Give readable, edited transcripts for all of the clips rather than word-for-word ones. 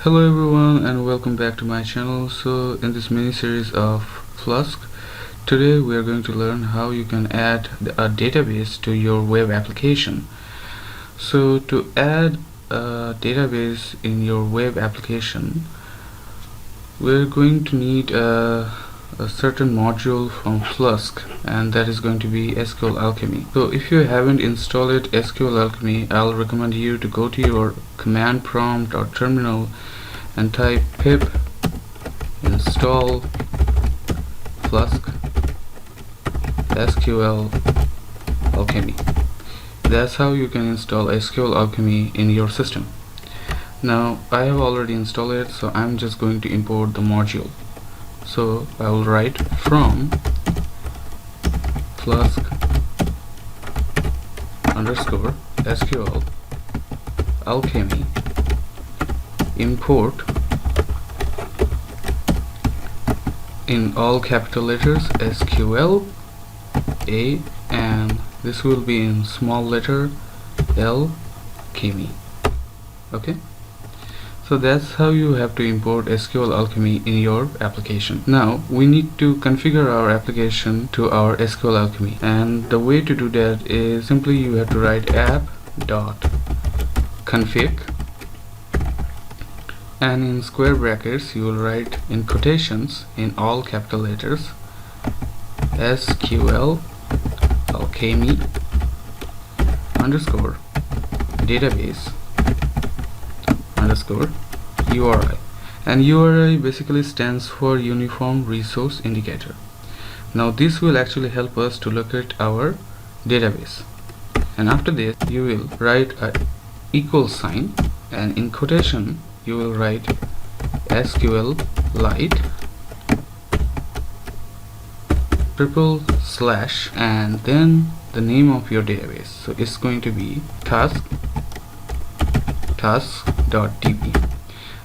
Hello everyone and welcome back to my channel. So in this mini series of Flask, today we are going to learn how you can add a database to your web application. So to add a database in your web application, we're going to need a certain module from Flask, and that is going to be Sql Alchemy. So if you haven't installed Sql Alchemy, I'll recommend you to go to your command prompt or terminal and type pip install Flask Sql Alchemy. That's how you can install Sql Alchemy in your system. Now I have already installed it, so I'm just going to import the module. So I will write from Flask underscore SQL Alchemy import in all capital letters SQL A, and this will be in small letter Alchemy. Okay, so that's how you have to import Sql Alchemy in your application. Now we need to configure our application to our Sql Alchemy, and the way to do that is simply you have to write app.config, and in square brackets you will write in quotations in all capital letters SQL Alchemy underscore database underscore URI, and URI basically stands for Uniform Resource Indicator. Now this will actually help us to locate our database, and after this you will write a equal sign, and in quotation you will write SQLite / and then the name of your database. So it's going to be task.db,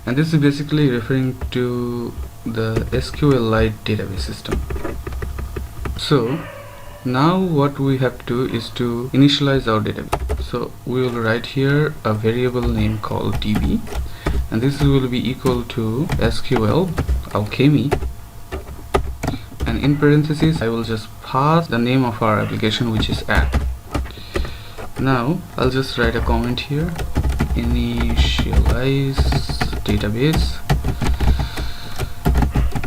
and this is basically referring to the SQLite database system. So now what we have to do is to initialize our database. So we will write here a variable name called db, and this will be equal to SQL Alchemy, and in parentheses I will just pass the name of our application, which is app. Now I'll just write a comment here, initialize database,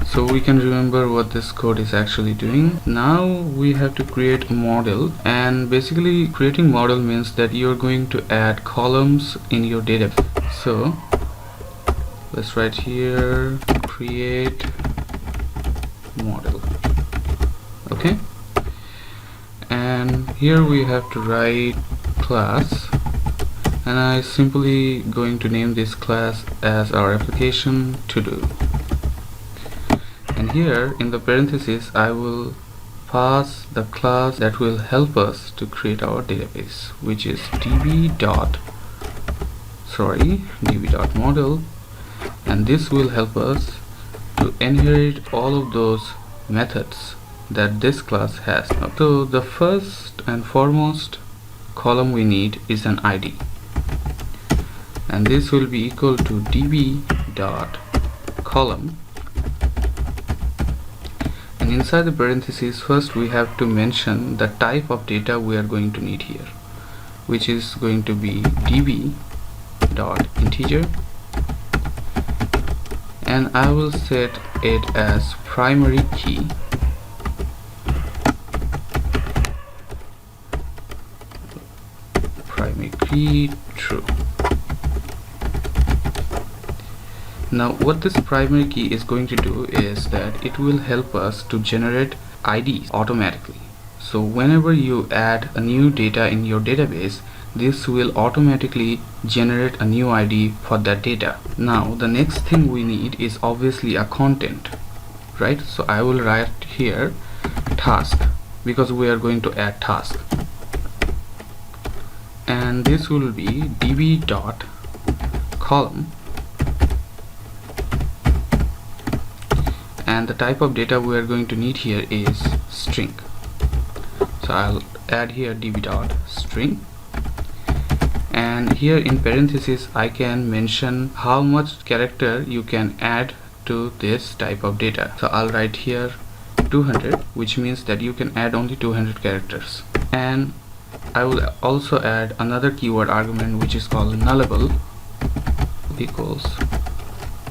so we can remember what this code is actually doing. Now we have to create a model, and basically creating model means that you're going to add columns in your database. So let's write here create model. Okay, and here we have to write class, and I simply going to name this class as our application Todo, and here in the parentheses I will pass the class that will help us to create our database, which is db.model, and this will help us to inherit all of those methods that this class has. So the first and foremost column we need is an ID, and this will be equal to db.column, and inside the parentheses first we have to mention the type of data we are going to need here, which is going to be db.integer, and I will set it as primary key, true. Now what this primary key is going to do is that it will help us to generate IDs automatically. So whenever you add a new data in your database, this will automatically generate a new ID for that data. Now the next thing we need is obviously a content, right? So I will write here task, because we are going to add task, and this will be db.column, and the type of data we are going to need here is string. So I'll add here db.string, and here in parentheses I can mention how much character you can add to this type of data. So I'll write here 200, which means that you can add only 200 characters. And I will also add another keyword argument which is called nullable equals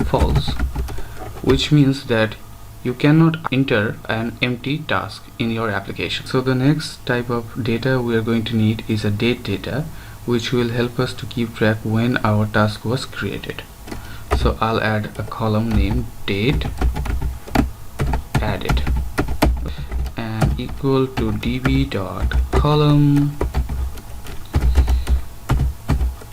false, which means that you cannot enter an empty task in your application. So the next type of data we are going to need is a date data, which will help us to keep track when our task was created. So I'll add a column named date added and equal to db.column,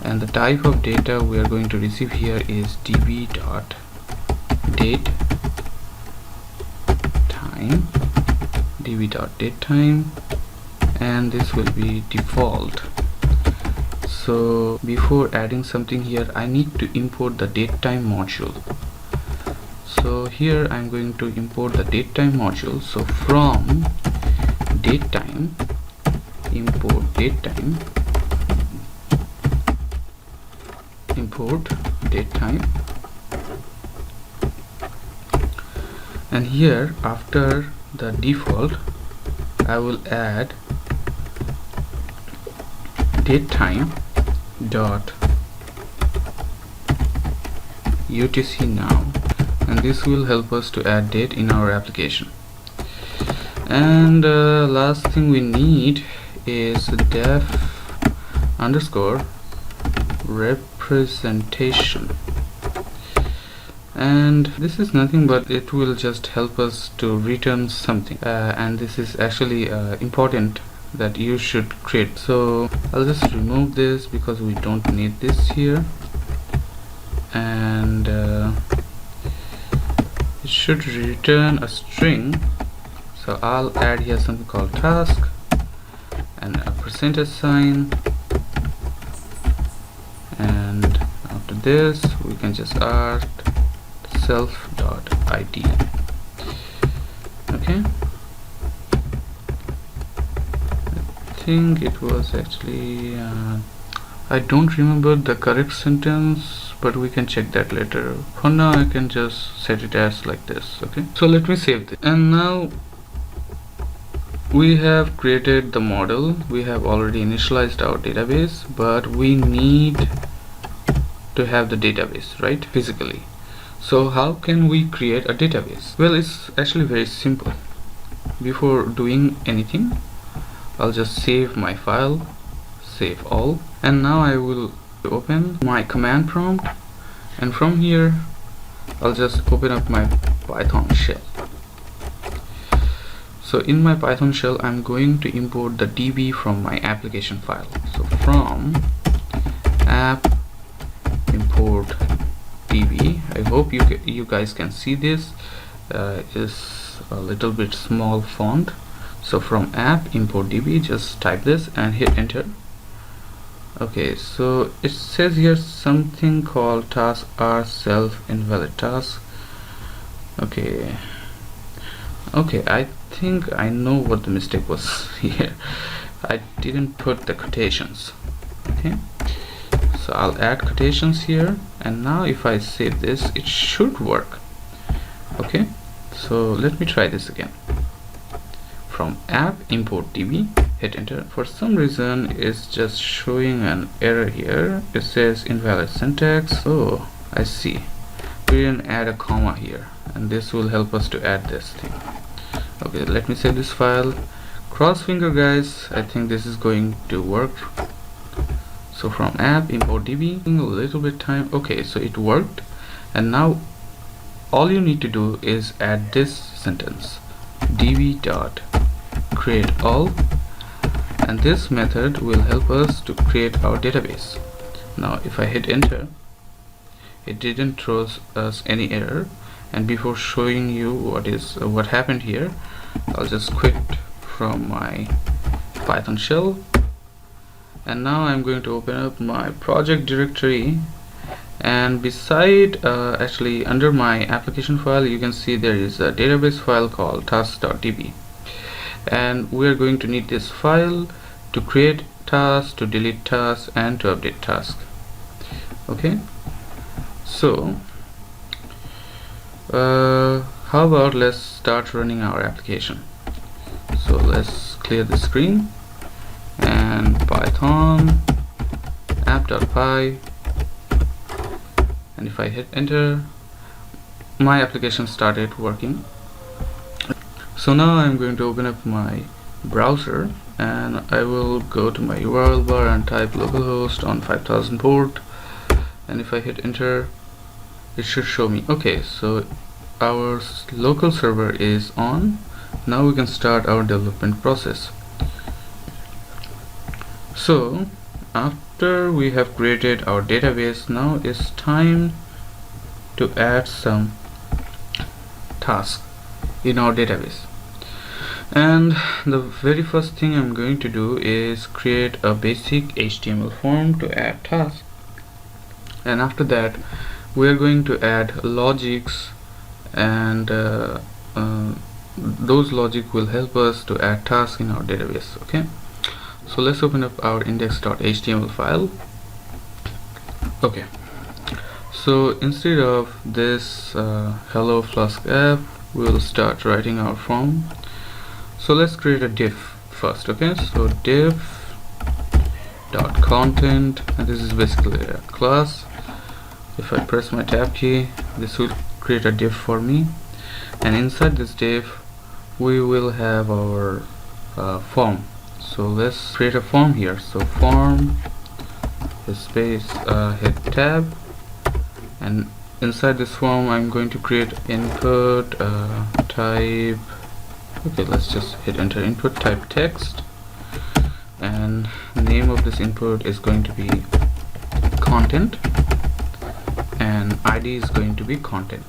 and the type of data we are going to receive here is db.datetime, and this will be default. So before adding something here, I need to import the datetime module. So here I'm going to import the datetime module. So from datetime, import datetime, import datetime, and here after the default I will add datetime dot UTC now, and this will help us to add date in our application. And last thing we need is def underscore representation, and this is nothing but it will just help us to return something, and this is actually important that you should create. So I'll just remove this because we don't need this here, and it should return a string. So I'll add here something called task and a percentage sign, and after this we can just add self.id. okay, I think it was actually I don't remember the correct sentence, but we can check that later. For now I can just set it as like this. Okay, so let me save this, and now we have created the model, we have already initialized our database, but we need to have the database, right, physically. So how can we create a database? Well, it's actually very simple. Before doing anything, I'll just save my file, save all, and now I will open my command prompt, and from here I'll just open up my Python shell. So in my Python shell I'm going to import the db from my application file. So from app import db. I hope you guys can see this. Is a little bit small font. So from app import db, just type this and hit enter. Okay, so it says here something called task are self invalid task. Okay, I think I know what the mistake was here. I didn't put the quotations. Okay, so I'll add quotations here, and now if I save this, it should work. Okay, so let me try this again. From app import db, hit enter. For some reason it's just showing an error here. It says invalid syntax. Oh, I see, we didn't add a comma here, and this will help us to add this thing. Okay, let me save this file. Cross finger, guys, I think this is going to work. So from app import db, a little bit time. Okay, so it worked, and now all you need to do is add this sentence, db dot create all, and this method will help us to create our database. Now if I hit enter, it didn't throw us any error, and before showing you what happened here, I'll just quit from my Python shell, and now I'm going to open up my project directory, and beside actually under my application file you can see there is a database file called task.db, and we're going to need this file to create tasks, to delete tasks, and to update tasks. Okay, so how about let's start running our application. So let's clear the screen and python app.py, and if I hit enter, my application started working. So now I'm going to open up my browser and I will go to my URL bar and type localhost on 5000 port, and if I hit enter, it should show me. Okay, so our local server is on. Now we can start our development process. So after we have created our database, now it's time to add some tasks in our database. And the very first thing I'm going to do is create a basic HTML form to add tasks, and after that we are going to add logics, and those logic will help us to add tasks in our database. Okay, so let's open up our index.html file. Okay, so instead of this hello Flask app, we will start writing our form. So let's create a div first. Okay, so div dot content, and this is basically a class. If I press my tab key, this will create a div for me, and inside this div we will have our form. So let's create a form here. So form space hit tab, and inside this form I'm going to create input type. Okay, let's just hit enter. Input type text, and name of this input is going to be content, and ID is going to be content.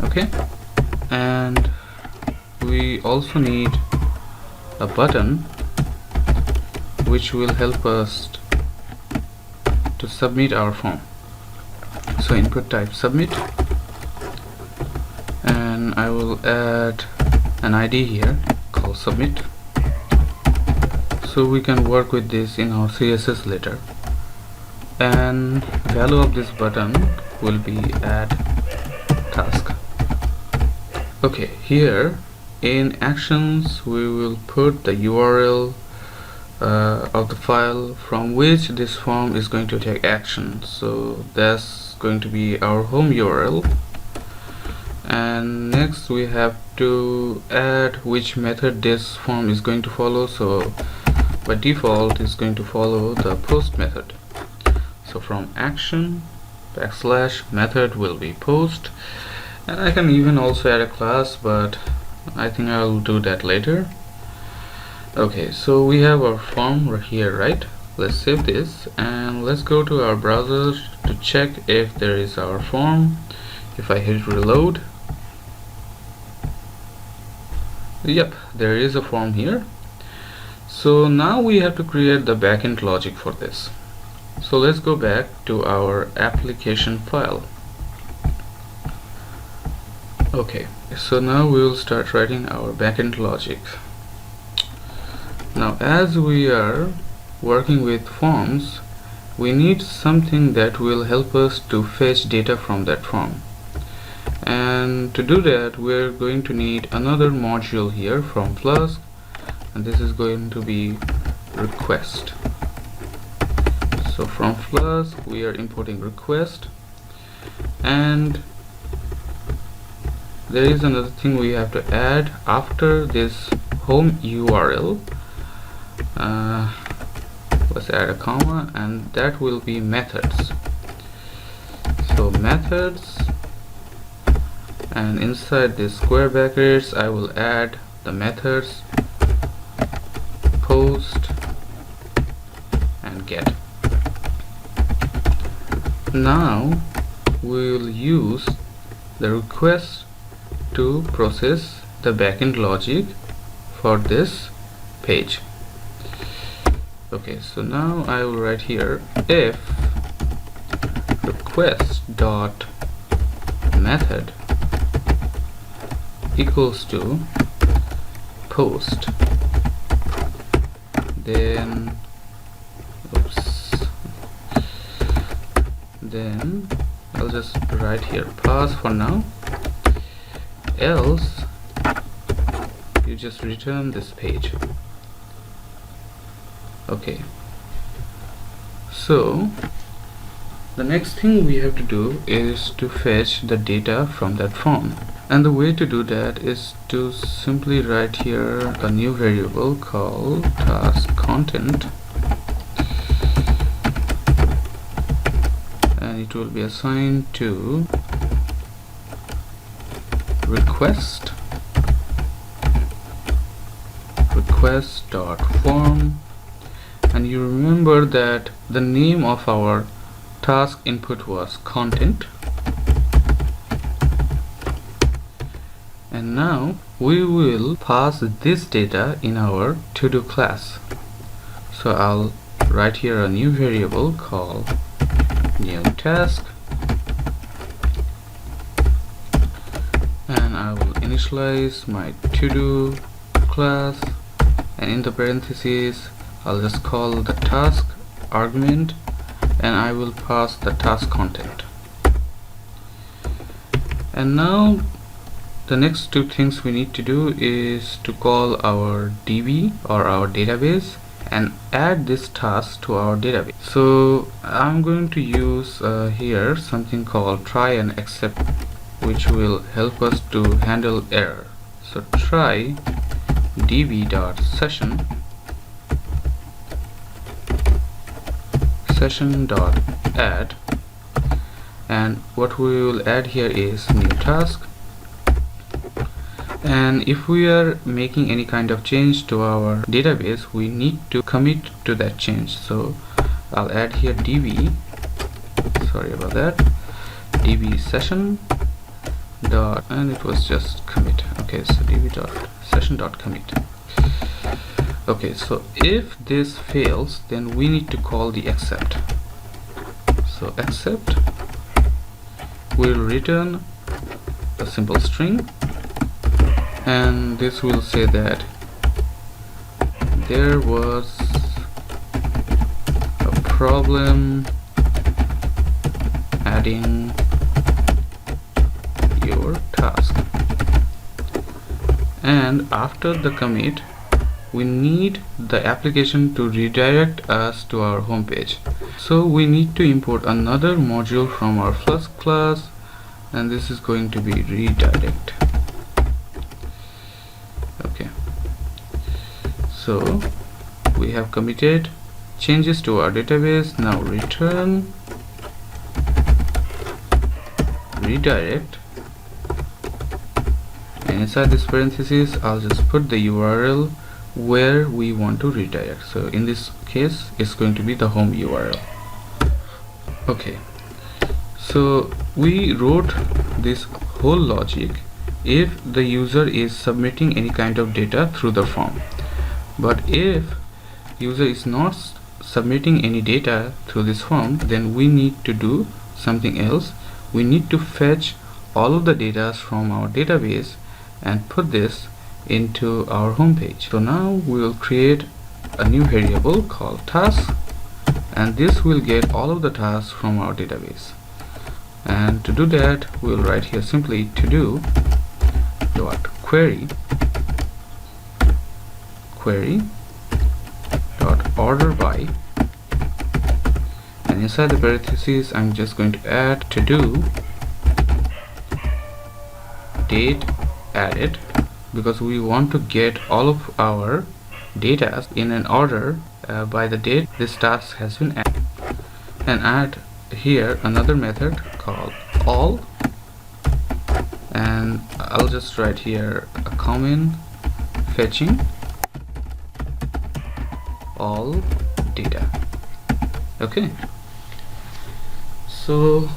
Okay, and we also need a button which will help us to submit our form. So input type submit, and I will add an ID here called submit, so we can work with this in our CSS later. And value of this button will be add task. Okay, here in actions we will put the URL of the file from which this form is going to take action. So that's going to be our home URL. And next we have to add which method this form is going to follow. So by default it's going to follow the post method. So from action / method will be post, and I can even also add a class, but I think I'll do that later. Okay, so we have our form right here, right? Let's save this and let's go to our browser to check if there is our form. If I hit reload, yep, there is a form here. So now we have to create the backend logic for this. So let's go back to our application file. Okay, so now we will start writing our backend logic. Now as we are working with forms, we need something that will help us to fetch data from that form. And to do that, we're going to need another module here from Flask, and this is going to be request. So from Flask we are importing request, and there is another thing we have to add after this home URL. Let's add a comma, and that will be methods. So methods, and inside this square brackets I will add the methods post and get. Now we will use the request to process the backend logic for this page. Okay, so now I will write here if request dot method equals to post, then then I'll just write here pass for now, else you just return this page. Okay, so the next thing we have to do is to fetch the data from that form, and the way to do that is to simply write here a new variable called task content, and it will be assigned to request.form, and you remember that the name of our task input was content, and now we will pass this data in our todo class. So I'll write here a new variable called new task, and I will initialize my todo class, and in the parentheses I'll just call the task argument, and I will pass the task content. And now the next two things we need to do is to call our DB or our database and add this task to our database. So I'm going to use here something called try and except, which will help us to handle error. So try db.session.add, and what we will add here is new task. And if we are making any kind of change to our database, we need to commit to that change. So I'll add here db, sorry about that, db session dot, and it was just commit. Okay, so db.session.commit. Okay, so if this fails, then we need to call the except. So except will return a simple string, and this will say that there was a problem adding your task. And after the commit, we need the application to redirect us to our home page. So we need to import another module from our Flask class, and this is going to be redirect. Okay, so we have committed changes to our database. Now return redirect, and inside this parenthesis I'll just put the URL where we want to redirect. So in this case it's going to be the home URL. Okay, so we wrote this whole logic if the user is submitting any kind of data through the form, but if user is not submitting any data through this form, then we need to do something else. We need to fetch all of the data from our database and put this into our home page. So now we will create a new variable called task, and this will get all of the tasks from our database. And to do that, we will write here simply todo dot query dot order by, and inside the parentheses I'm just going to add todo date added, because we want to get all of our data in an order by the date this task has been added. And add here another method called all, and I'll just write here a comment fetching all data. Okay, so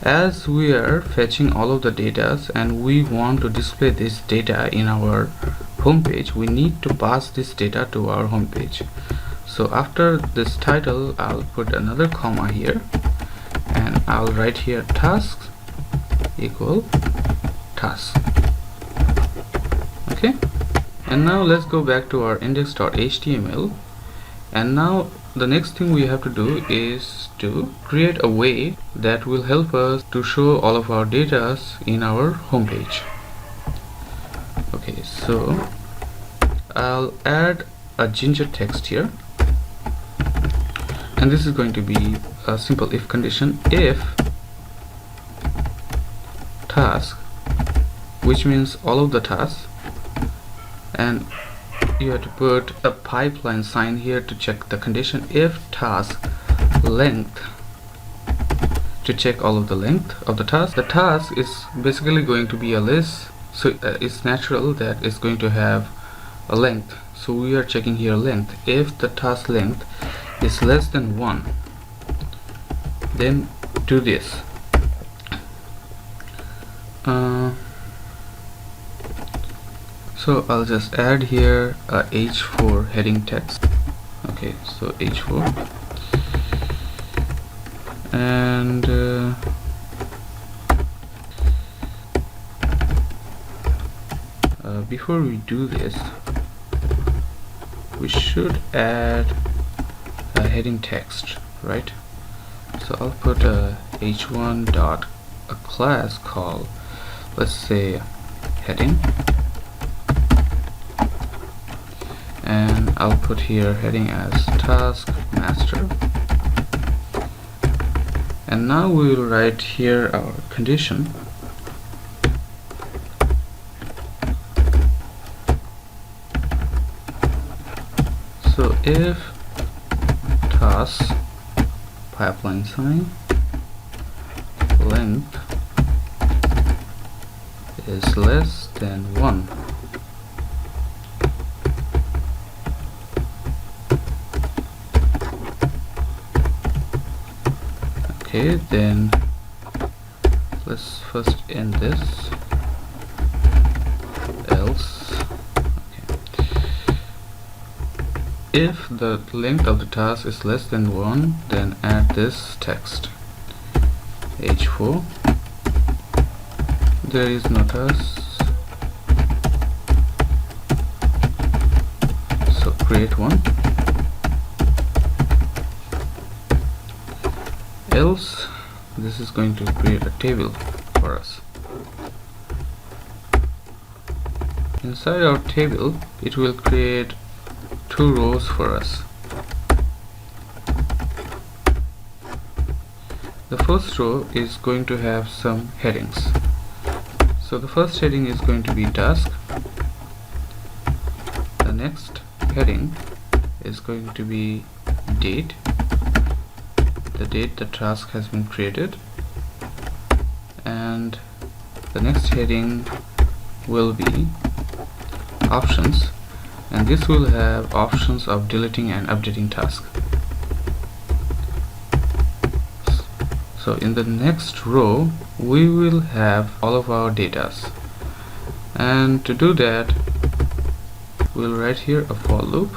as we are fetching all of the data and we want to display this data in our home page, we need to pass this data to our home page. So after this title, I'll put another comma here, and I'll write here tasks equal task. Okay, and now let's go back to our index.html And now the next thing we have to do is to create a way that will help us to show all of our data in our home page. Okay, so I'll add a ginger text here, and this is going to be a simple if condition. If task, which means all of the tasks, and you have to put a pipeline sign here to check the condition. If task length, to check all of the length of the task. The task is basically going to be a list, so it's natural that it's going to have a length, so we are checking here length. If the task length is less than 1, then do this. So I'll just add here a h4 heading text. Okay, so h4, and before we do this, we should add a heading text, right? So I'll put a h1 dot a class called, let's say, heading, and I'll put here heading as task master, and now we will write here our condition. So if task pipeline sign length is less than 1, okay, then let's first end this, else. Okay. If the length of the task is less than 1, then add this text h4. There is no task, so create one. Else, this is going to create a table for us. Inside our table, it will create 2 rows for us. The first row is going to have some headings. So the first heading is going to be task. The next heading is going to be date, the date the task has been created, and the next heading will be options, and this will have options of deleting and updating task. So in the next row we will have all of our data, and to do that we'll write here a for loop.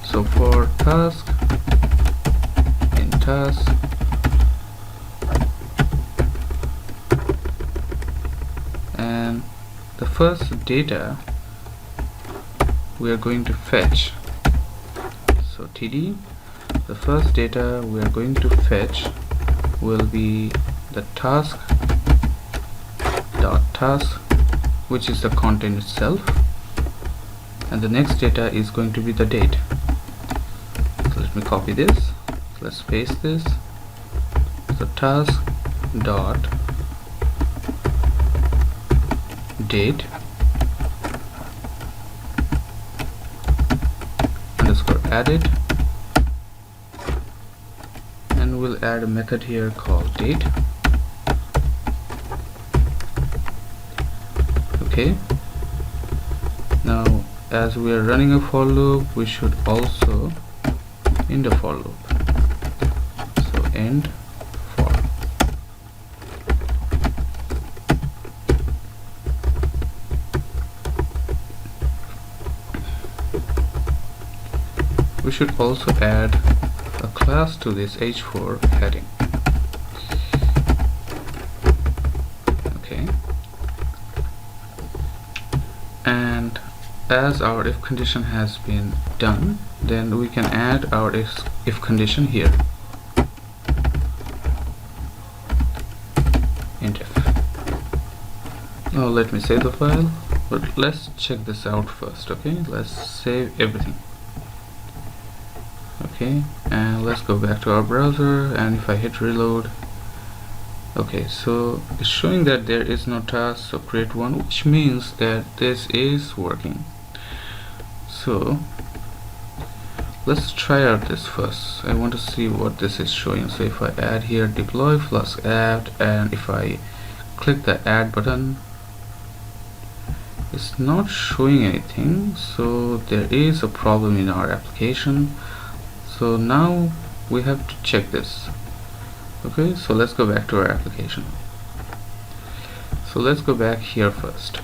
So for task, in task, and the first data we are going to fetch, so td, the first data we are going to fetch will be the task dot task, which is the content itself, and the next data is going to be the date. So let me copy this, let's paste this. So task dot date underscore added, and we'll add a method here called date. Okay, now as we are running a for loop, we should also end a for loop. So end for. We should also add a class to this h4 heading. Okay, and as our if condition has been done, then we can add our if condition here. Int if. Now let me save the file, but let's check this out first. Okay, let's save everything. Okay, and let's go back to our browser, and if I hit reload, okay, so it's showing that there is no task, so create one, which means that this is working. So let's try out this first. I want to see what this is showing. So if I add here deploy Flask add, and if I click the add button, it's not showing anything, so there is a problem in our application. So now we have to check this. Okay, so let's go back to our application. So let's go back here first.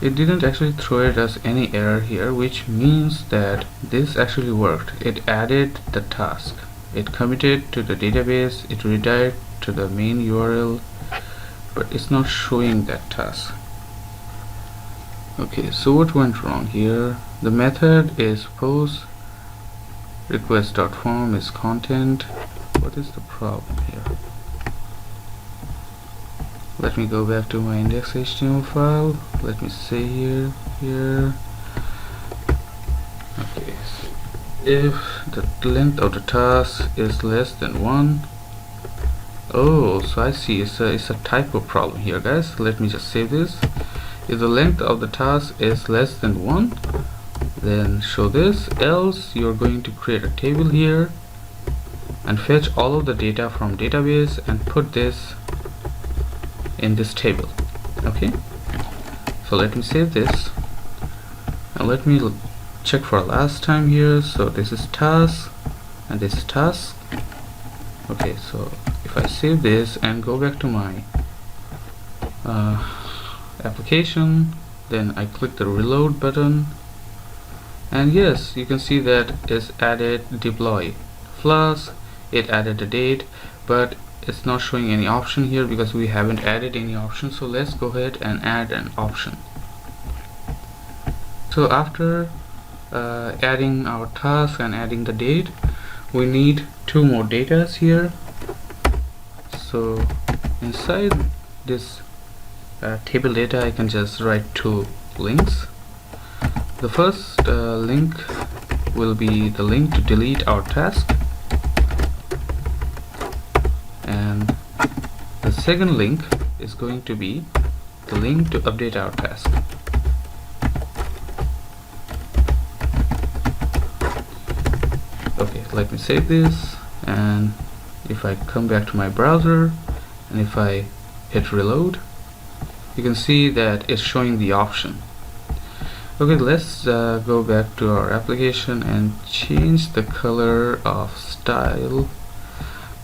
It didn't actually throw at us any error here, which means that this actually worked. It added the task, it committed to the database, it redirected to the main URL, but it's not showing that task. Okay, so what went wrong here? The method is post request.form is content. What is the problem here? Let me go back to my index.html file. Let me say here. Okay, so if the length of the task is less than 1. Oh, so I see, it's a typo problem here, guys. Let me just save this. If the length of the task is less than 1, then show this, else you're going to create a table here and fetch all of the data from database and put this in this table. Okay, so let me save this and let me check for last time here. So this is task and this is task. Okay, so if I save this and go back to my application, then I click the reload button, and yes, you can see that it's added deploy Flask. It added the date, but it's not showing any option here because we haven't added any option. So let's go ahead and add an option. So after adding our task and adding the date, we need 2 more datas here. So inside this table data, I can just write 2 links. The first link will be the link to delete our task, and the second link is going to be the link to update our task. Okay, let me save this, and if I come back to my browser and if I hit reload, you can see that it's showing the option. Okay, let's go back to our application and change the color of style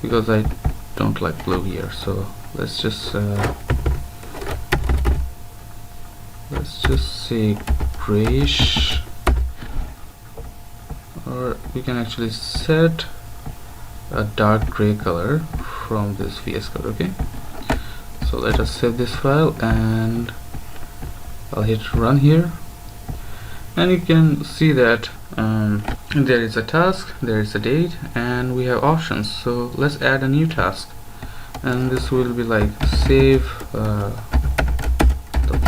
because I don't like blue here. So let's just say grayish, or we can actually set a dark gray color from this VS Code. Okay, so let us save this file and I'll hit run here, and you can see that there is a task, there is a date, and we have options. So let's add a new task, and this will be like save the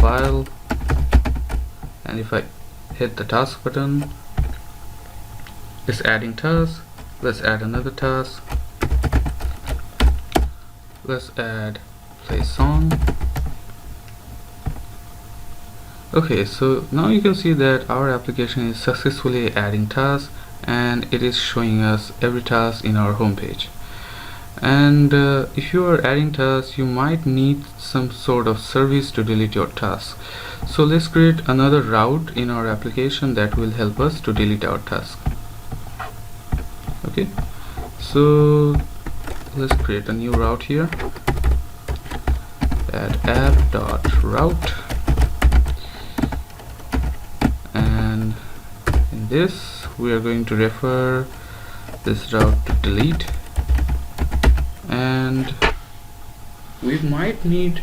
file, and if I hit the task button, it's adding task. Let's add another task. Let's add play song. Okay, so now you can see that our application is successfully adding tasks, and it is showing us every task in our home page. And if you are adding tasks, you might need some sort of service to delete your tasks. So let's create another route in our application that will help us to delete our task. Okay, so let's create a new route here. Add app.route, and in this we are going to refer this route to delete, and we might need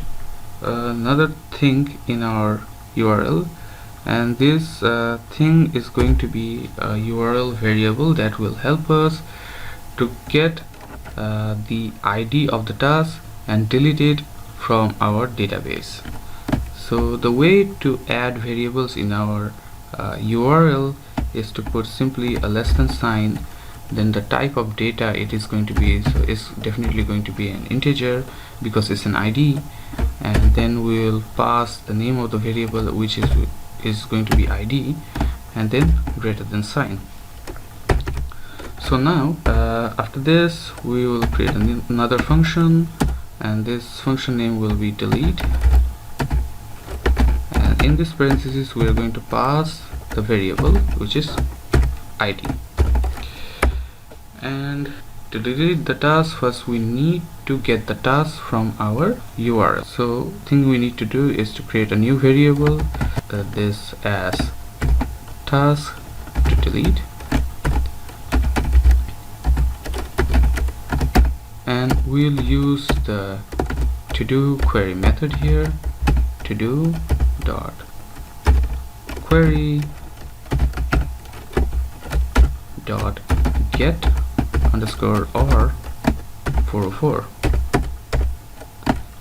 another thing in our URL and this thing is going to be a URL variable that will help us to get the ID of the task and delete it from our database. So the way to add variables in our URL is to put simply a less than sign, then the type of data it is going to be, so it's definitely going to be an integer because it's an ID, and then we'll pass the name of the variable, which is going to be ID, and then greater than sign. So now after this we will create another function, and this function name will be delete, and in this parenthesis we are going to pass the variable which is ID. And to delete the task, first we need to get the task from our URL. So thing we need to do is to create a new variable, this as task to delete, and we'll use the to-do query method here, to-do dot query dot get underscore or 404,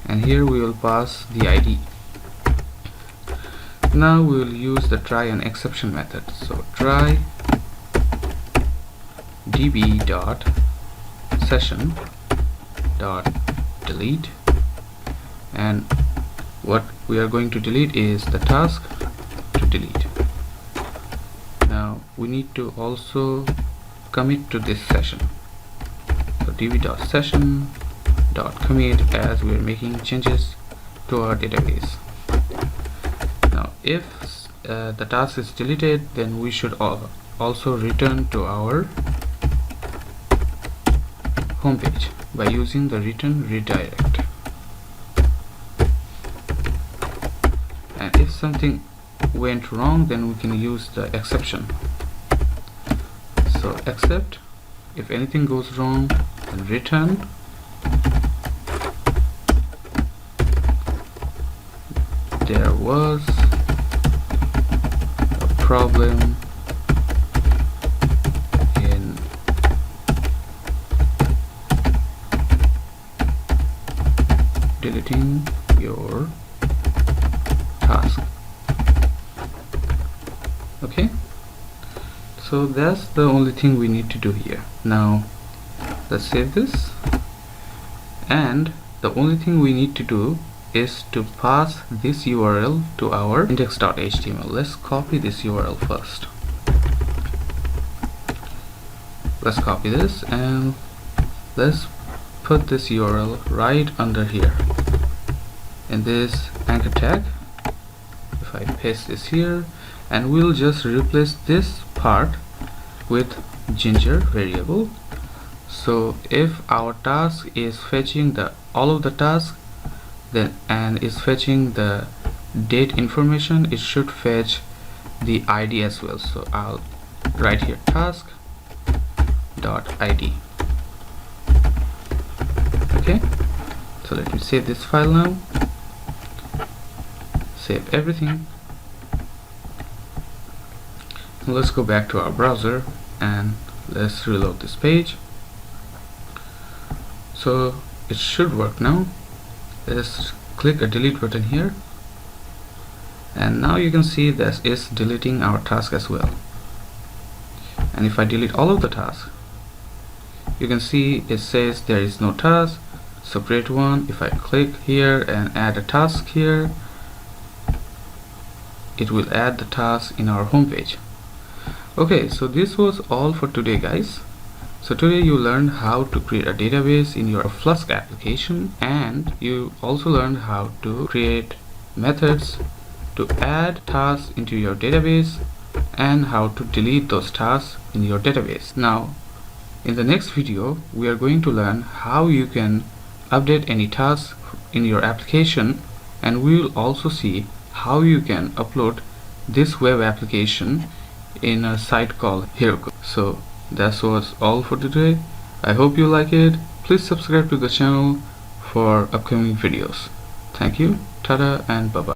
and here we will pass the ID. Now we will use the try and exception method. So try db dot session dot delete, and what we are going to delete is the task to delete. Now we need to also commit to this session. So db.session.commit, as we are making changes to our database. Now if the task is deleted, then we should also return to our home page by using the return redirect. And if something went wrong, then we can use the exception. So except if anything goes wrong, then return there was a problem in deleting your task. Okay, so that's the only thing we need to do here. Now let's save this, and the only thing we need to do is to pass this URL to our index.html. Let's copy this URL first. Let's copy this and let's put this URL right under here in this anchor tag. If I paste this here, and we'll just replace this part with ginger variable. So if our task is fetching all of the tasks, then and is fetching the date information, it should fetch the ID as well. So I'll write here task dot ID. Okay, so let me save this file now. Save everything. Let's go back to our browser and let's reload this page. So it should work now. Let's click a delete button here, and now you can see that it's deleting our task as well. And if I delete all of the tasks, you can see it says there is no task, so create one. If I click here and add a task here, it will add the task in our home page. Okay, so this was all for today, guys. So today you learned how to create a database in your Flask application, and you also learned how to create methods to add tasks into your database and how to delete those tasks in your database. Now in the next video we are going to learn how you can update any tasks in your application, and we will also see how you can upload this web application in a site called Heroku. So that was all for today. I hope you like it. Please subscribe to the channel for upcoming videos. Thank you, tada, and bye bye.